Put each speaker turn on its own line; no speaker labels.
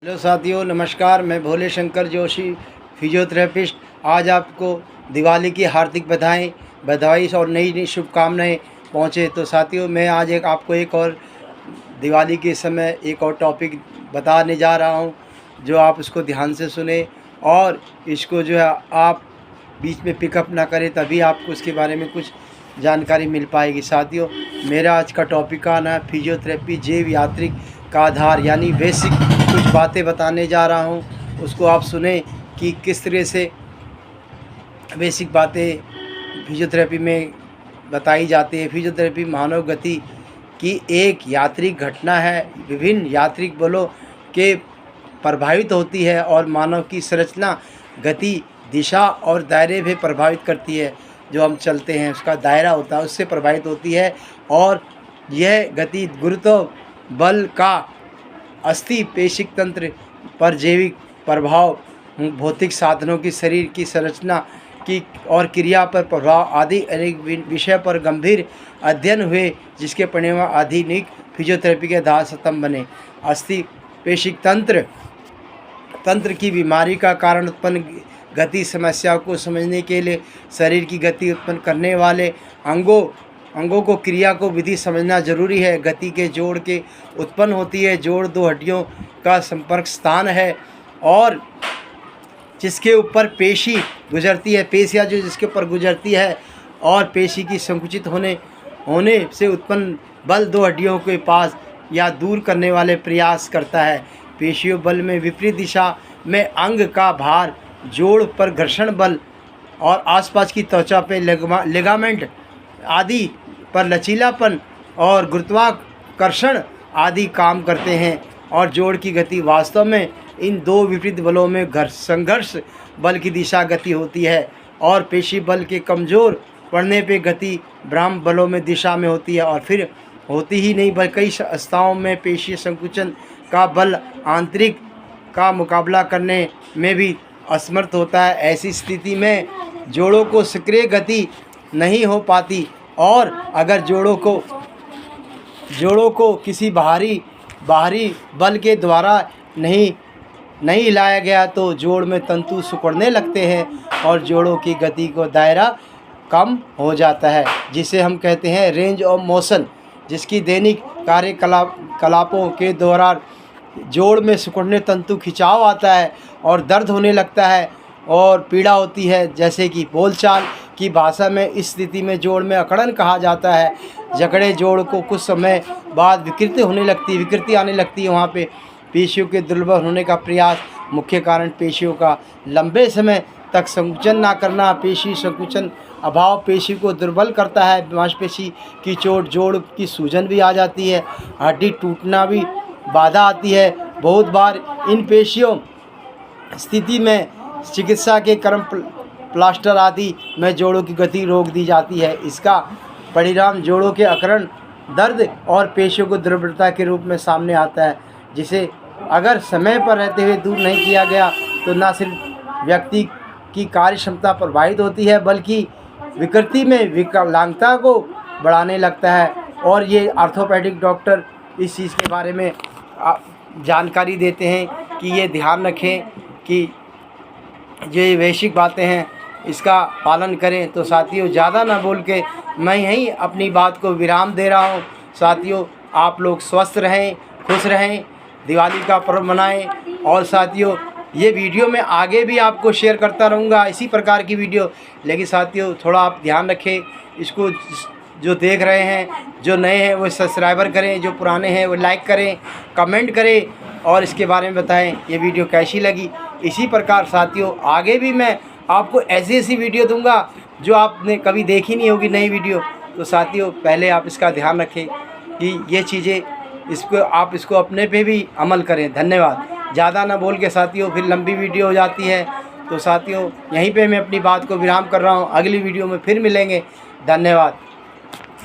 Hello साथियों, नमस्कार। मैं भोले शंकर जोशी, फिजियोथेरेपिस्ट। आज आपको दिवाली की हार्दिक बधाई और नई नई शुभकामनाएं पहुँचे। तो साथियों, मैं आज आपको एक और दिवाली के समय एक और टॉपिक बताने जा रहा हूं, जो आप उसको ध्यान से सुने और इसको जो है आप बीच में पिकअप ना करें, तभी आपको उसके बारे में कुछ जानकारी मिल पाएगी। साथियों, मेरा आज का टॉपिक का नाम है फिजियोथेरेपी जैव यांत्रिक का आधार, यानी बेसिक कुछ बातें बताने जा रहा हूं। उसको आप सुने कि किस तरह से बेसिक बातें फिजियोथेरेपी में बताई जाती है। फिजियोथेरेपी मानव गति की एक यांत्रिक घटना है, विभिन्न यांत्रिक बलों के प्रभावित होती है और मानव की संरचना, गति, दिशा और दायरे भी प्रभावित करती है। जो हम चलते हैं उसका दायरा होता है, उससे प्रभावित होती है। और यह गति गुरुत्व बल का अस्थि पेशिक तंत्र पर जैविक प्रभाव, भौतिक साधनों की शरीर की संरचना की और क्रिया पर प्रभाव आदि अनेक विषय पर गंभीर अध्ययन हुए, जिसके परिणाम आधुनिक फिजियोथेरेपी के आधार स्तंभ बने। अस्थि पेशिक तंत्र की बीमारी का कारण उत्पन्न गति समस्याओं को समझने के लिए शरीर की गति उत्पन्न करने वाले अंगों को क्रिया को विधि समझना जरूरी है। गति के जोड़ के उत्पन्न होती है। जोड़ दो हड्डियों का संपर्क स्थान है और जिसके ऊपर पेशी गुजरती है, पेशियाँ जो जिसके ऊपर गुजरती है, और पेशी की संकुचित होने से उत्पन्न बल दो हड्डियों के पास या दूर करने वाले प्रयास करता है। पेशियों बल में विपरीत दिशा में अंग का भार, जोड़ पर घर्षण बल और आसपास की त्वचा पे लिगामेंट आदि पर लचीलापन और गुरुत्वाकर्षण आदि काम करते हैं। और जोड़ की गति वास्तव में इन दो विपरीत बलों में संघर्ष बल की दिशा गति होती है। और पेशी बल के कमज़ोर पड़ने पे गति ब्राह्म बलों में दिशा में होती है, और फिर होती ही नहीं बल्कि कई अवस्थाओं में पेशी संकुचन का बल आंतरिक का मुकाबला करने में भी असमर्थ होता है। ऐसी स्थिति में जोड़ों को सक्रिय गति नहीं हो पाती, और अगर जोड़ों को किसी बाहरी बल के द्वारा नहीं हिलाया गया तो जोड़ में तंतु सिकुड़ने लगते हैं और जोड़ों की गति को दायरा कम हो जाता है, जिसे हम कहते हैं रेंज ऑफ मोशन, जिसकी दैनिक कार्यकलापों के दौरान जोड़ में सिकुड़ने तंतु खिंचाव आता है और दर्द होने लगता है और पीड़ा होती है। जैसे कि बोलचाल की भाषा में इस स्थिति में जोड़ में अकड़न कहा जाता है। जकड़े जोड़ को कुछ समय बाद विकृति आने लगती है। वहाँ पे पेशियों के दुर्बल होने का प्रयास मुख्य कारण पेशियों का लंबे समय तक संकुचन ना करना। पेशी संकुचन अभाव पेशी को दुर्बल करता है। मांसपेशी की चोट, जोड़ की सूजन भी आ जाती है, हड्डी टूटना भी बाधा आती है। बहुत बार इन पेशियों स्थिति में चिकित्सा के क्रम प्लास्टर आदि में जोड़ों की गति रोक दी जाती है। इसका परिणाम जोड़ों के अकड़न, दर्द और पेशियों को दुर्बलता के रूप में सामने आता है, जिसे अगर समय पर रहते हुए दूर नहीं किया गया तो न सिर्फ व्यक्ति की कार्य क्षमता प्रभावित होती है, बल्कि विकृति में विकलांगता को बढ़ाने लगता है। और ये ऑर्थोपेडिक डॉक्टर इस चीज़ के बारे में जानकारी देते हैं कि ये ध्यान रखें कि जो ये बेसिक बातें हैं इसका पालन करें। तो साथियों, ज़्यादा ना बोल के मैं यहीं अपनी बात को विराम दे रहा हूँ। साथियों, आप लोग स्वस्थ रहें, खुश रहें, दिवाली का पर्व मनाएं। और साथियों, ये वीडियो मैं आगे भी आपको शेयर करता रहूँगा, इसी प्रकार की वीडियो। लेकिन साथियों, थोड़ा आप ध्यान रखें इसको। जो देख रहे हैं, जो नए हैं वो सब्सक्राइबर करें, जो पुराने हैं वो लाइक करें, कमेंट करें और इसके बारे में बताएं ये वीडियो कैसी लगी। इसी प्रकार साथियों, आगे भी मैं आपको ऐसी वीडियो दूंगा जो आपने कभी देखी नहीं होगी, नई वीडियो। तो साथियों, पहले आप इसका ध्यान रखें कि ये चीज़ें आप इसको अपने पे भी अमल करें। धन्यवाद। ज़्यादा ना बोल के साथियों, फिर लंबी वीडियो हो जाती है। तो साथियों, यहीं पे मैं अपनी बात को विराम कर रहा हूँ। अगली वीडियो में फिर मिलेंगे। धन्यवाद।